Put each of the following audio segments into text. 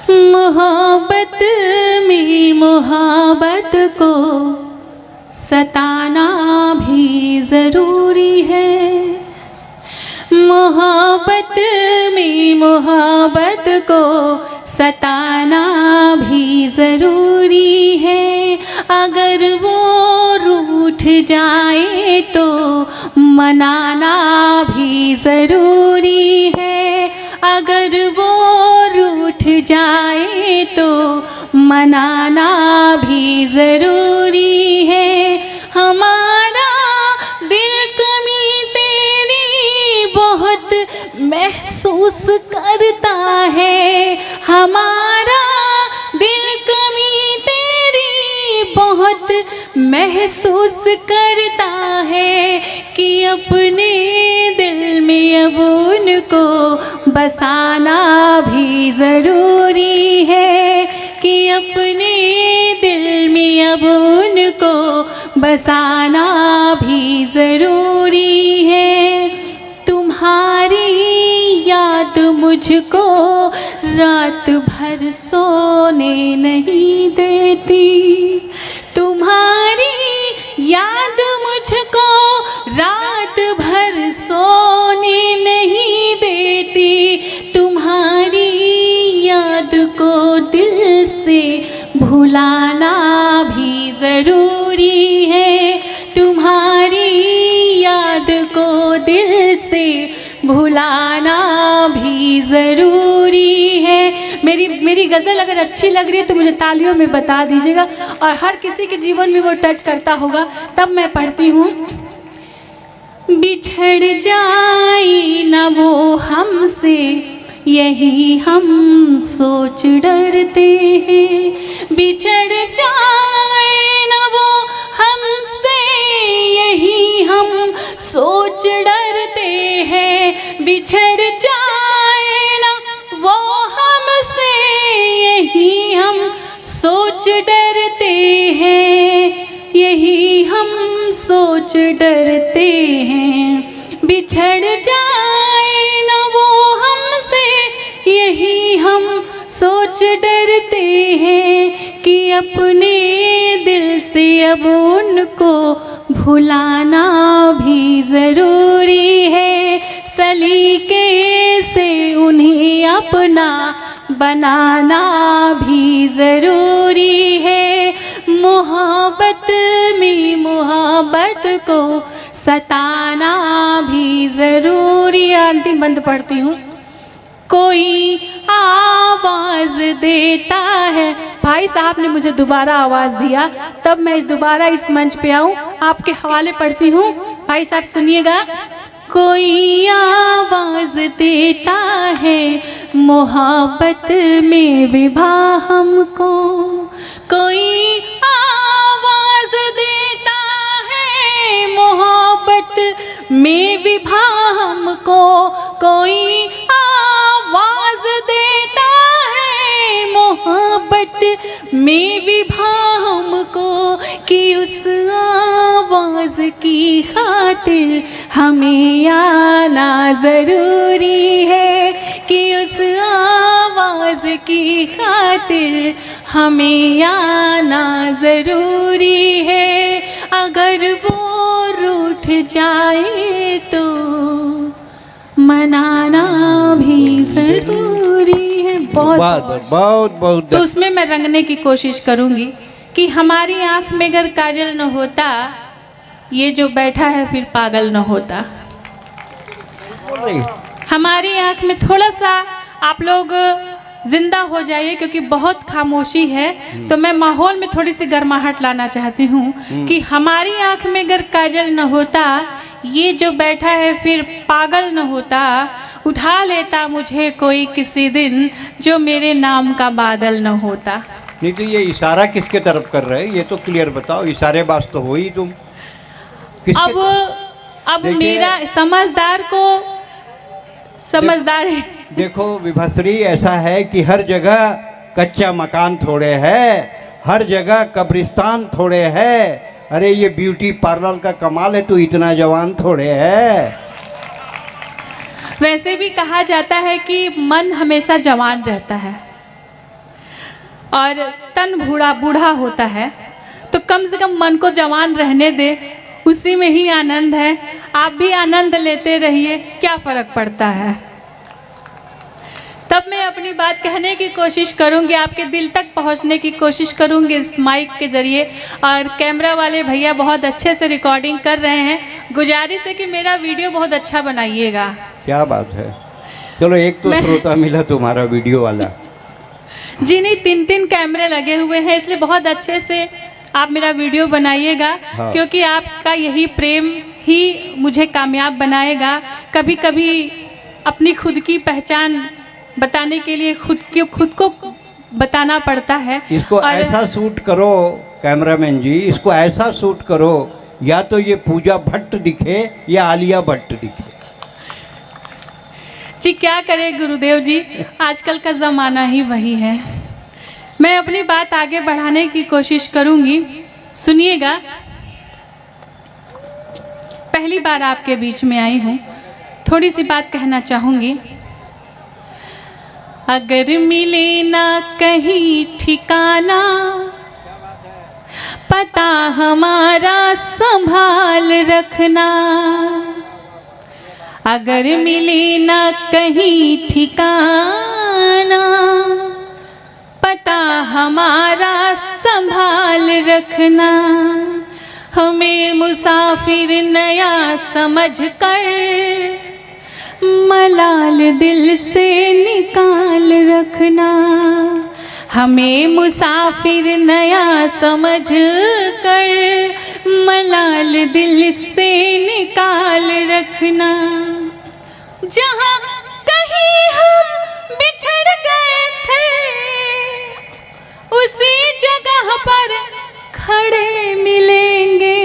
मोहब्बत में मोहब्बत को सताना भी ज़रूरी है। मोहब्बत में मोहब्बत को सताना भी ज़रूरी है। अगर वो रूठ जाए तो मनाना भी ज़रूरी है। अगर वो रूठ जाए तो मनाना भी ज़रूरी है। हमारा दिल कमी तेरी बहुत महसूस करता है। हमारा दिल कमी तेरी बहुत महसूस करता है कि अपने दिल में अब उनको बसाना भी ज़रूरी है। कि अपने दिल में अब उनको बसाना भी ज़रूरी है। तुम्हारी याद मुझको रात भर सोने नहीं देती। तुम्हारी याद मुझको रात भर सोने नहीं देती। तुम्हारी याद को दिल से भुलाना भी ज़रूरी है। तुम्हारी याद को दिल से भुलाना भी ज़रूरी है। मेरी गज़ल अगर अच्छी लग रही है तो मुझे तालियों में बता दीजिएगा, और हर किसी के जीवन में वो टच करता होगा तब मैं पढ़ती हूँ। बिछड़ जाए न वो हमसे यही हम सोच डरते हैं। बिछड़ जाए न वो हमसे यही हम सोच डरते हैं। बिछड़ जाए न वो हमसे यही हम सोच डरते हैं। यही हम सोच डरते हैं। बिछड़ जाए न वो हमसे यही हम सोच डरते हैं कि अपने दिल से अब उनको भुलाना भी ज़रूरी है। सलीके से उन्हें अपना बनाना भी ज़रूरी है। मोहब्बत में मोहब्बत को सताना भी ज़रूरी है। अंतिम बंद पढ़ती हूँ। कोई आवाज़ देता है। भाई साहब ने मुझे दोबारा आवाज़ दिया तब मैं दोबारा इस मंच पे आऊँ। आपके हवाले पढ़ती हूँ, भाई साहब सुनिएगा। कोई आवाज़ देता है मोहब्बत में विवाह हमको। कोई आवाज़ देता है मोहब्बत में विवाह हमको। कोई आवाज़ देता है मोहब्बत में विवाह हमको कि उस आवाज़ की खातिर हमें आना ज़रूरी है। कि उस आवाज़ की खातिर हमें आना ज़रूरी है। अगर वो रूठ जाए तो मनाना भी ज़रूरी है। बहुत तो उसमें मैं रंगने की कोशिश करूँगी कि हमारी आँख में अगर काजल न होता ये जो बैठा है फिर पागल न होता। हमारी आँख में थोड़ा सा आप लोग जिंदा हो जाइए क्योंकि बहुत खामोशी है, तो मैं माहौल में थोड़ी सी गर्माहट लाना चाहती हूँ कि हमारी आँख में अगर काजल न होता ये जो बैठा है फिर पागल न होता। उठा लेता मुझे कोई किसी दिन जो मेरे नाम का बादल न होता। नहीं तो ये इशारा किसके तरफ कर रहे हैं ये तो क्लियर बताओ। इशारेबाज तो हो ही तुम। अब मेरा समझदार को समझदार है। देखो विभाश्री, ऐसा है कि हर जगह कच्चा मकान थोड़े है, हर जगह कब्रिस्तान थोड़े है। अरे ये ब्यूटी पार्लर का कमाल है, तो इतना जवान थोड़े है। वैसे भी कहा जाता है कि मन हमेशा जवान रहता है। और तन बूढ़ा बूढ़ा होता है, तो कम से कम मन को जवान रहने दे, उसी में ही आनंद है। आप भी आनंद लेते रहिए, क्या फ़र्क पड़ता है। तब मैं अपनी बात कहने की कोशिश करूंगी, आपके दिल तक पहुंचने की कोशिश करूंगी इस माइक के ज़रिए। और कैमरा वाले भैया बहुत अच्छे से रिकॉर्डिंग कर रहे हैं, गुजारिश है कि मेरा वीडियो बहुत अच्छा बनाइएगा। क्या बात है, चलो एक तो श्रोता मिला तुम्हारा वीडियो वाला। जी नहीं, 3 कैमरे लगे हुए हैं, इसलिए बहुत अच्छे से आप मेरा वीडियो बनाइएगा। हाँ। क्योंकि आपका यही प्रेम ही मुझे कामयाब बनाएगा। कभी कभी अपनी खुद की पहचान बताने के लिए खुद को बताना पड़ता है। इसको ऐसा शूट करो कैमरामैन जी, इसको ऐसा शूट करो, या तो ये पूजा भट्ट दिखे या आलिया भट्ट दिखे। जी क्या करें गुरुदेव जी, आजकल का ज़माना ही वही है। मैं अपनी बात आगे बढ़ाने की कोशिश करूंगी, सुनिएगा। पहली बार आपके बीच में आई हूँ, थोड़ी सी बात कहना चाहूँगी। अगर मिले ना कहीं ठिकाना, पता हमारा संभाल रखना। अगर मिले ना कहीं ठिकाना, पता हमारा संभाल रखना। हमें मुसाफिर नया समझ कर मलाल दिल से निकाल रखना। हमें मुसाफिर नया समझ कर मलाल दिल से निकाल रखना। जहाँ कहीं हम बिछड़ गए थे, उसी जगह पर खड़े मिलेंगे।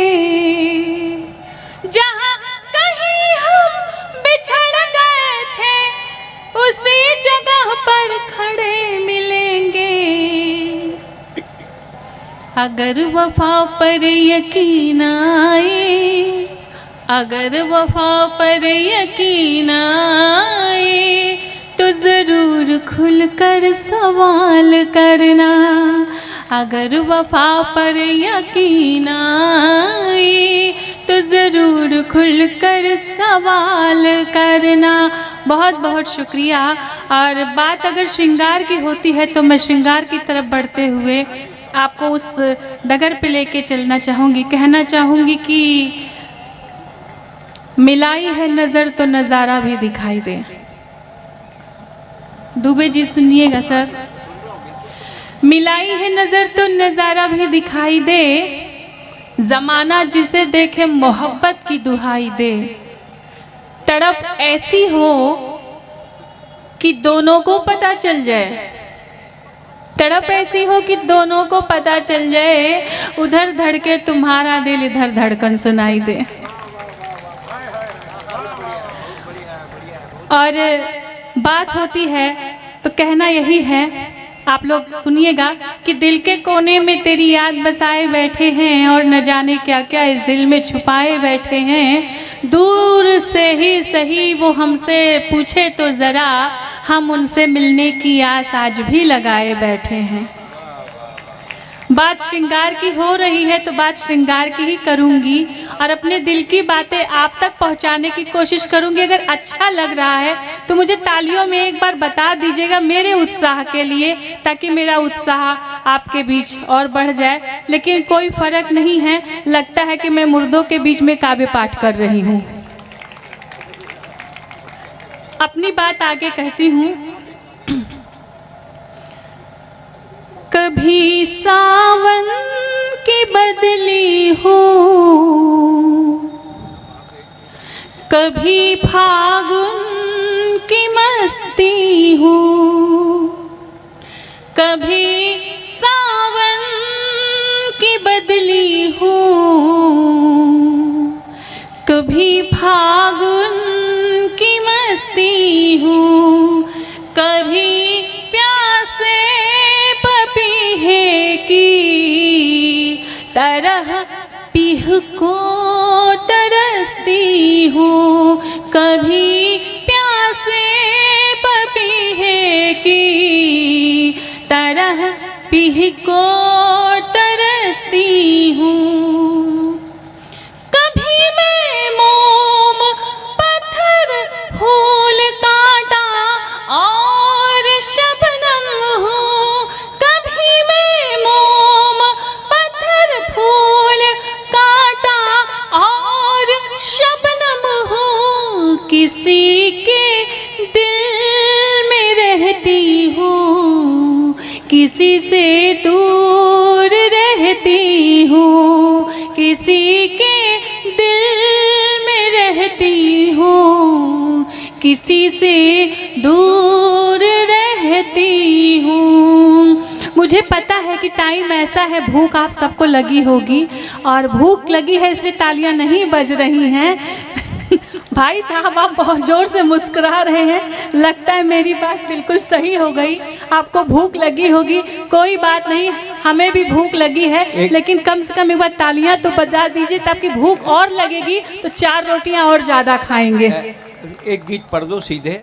जहाँ कहीं हम बिछड़ गए थे, उसी जगह पर खड़े मिलेंगे। अगर वफा पर यकीन आए, अगर वफा पर यकीन आए, तो ज़रूर खुलकर सवाल करना। अगर वफा पर यकीन आए, तो ज़रूर खुलकर सवाल करना। बहुत बहुत शुक्रिया। और बात अगर श्रृंगार की होती है तो मैं श्रृंगार की तरफ बढ़ते हुए आपको उस डगर पे लेके चलना चाहूँगी। कहना चाहूँगी कि मिलाई है नज़र तो नज़ारा भी दिखाई दे। दुबे जी सुनिएगा सर। मिलाई है नज़र तो नज़ारा भी दिखाई दे, ज़माना जिसे देखे मोहब्बत की दुहाई दे। तड़प ऐसी हो कि दोनों को पता चल जाए, तड़प ऐसी हो कि दोनों को पता चल जाए। उधर धड़के तुम्हारा दिल, इधर धड़कन सुनाई दे। और बात होती है तो कहना यही है, आप लोग सुनिएगा कि दिल के कोने में तेरी याद बसाए बैठे हैं, और न जाने क्या क्या इस दिल में छुपाए बैठे हैं। दूर से ही सही वो हमसे पूछे तो ज़रा, हम उनसे मिलने की आस आज भी लगाए बैठे हैं। बात श्रृंगार की हो रही है तो बात श्रृंगार की ही करूंगी, और अपने दिल की बातें आप तक पहुंचाने की कोशिश करूंगी। अगर अच्छा लग रहा है तो मुझे तालियों में एक बार बता दीजिएगा मेरे उत्साह के लिए, ताकि मेरा उत्साह आपके बीच और बढ़ जाए। लेकिन कोई फ़र्क नहीं है, लगता है कि मैं मुर्दों के बीच में काव्य पाठ कर रही हूँ। अपनी बात आगे कहती हूँ। कभी सावन की बदली हो, कभी फागुन की मस्ती हो, कभी सावन की बदली हो, कभी फागुन की मस्ती हो, कभी प्यासे पपीहे की तरह पीह को तरसती हूँ। कभी प्यासे पपीहे की तरह पीह को तरसती हूँ। कभी मैं मोम पत्थर फूल कांटा और शबनम हूँ। कभी मैं मोम पत्थर फूल कांटा और शबनम हूँ। किसी के दिल में रहती हूँ, किसी से दूर रहती हूँ। किसी के दिल में रहती हूँ, किसी से दूर रहती हूँ। मुझे पता है कि टाइम ऐसा है, भूख आप सबको लगी होगी और भूख लगी है इसलिए तालियां नहीं बज रही हैं। भाई साहब आप बहुत ज़ोर से मुस्कुरा रहे हैं, लगता है मेरी बात बिल्कुल सही हो गई। आपको भूख लगी होगी, कोई बात नहीं, हमें भी भूख लगी है, लेकिन कम से कम एक बार तालियां तो बजा दीजिए, ताकि भूख और लगेगी तो 4 रोटियां और ज़्यादा खाएंगे। एक गीत पढ़ दो सीधे।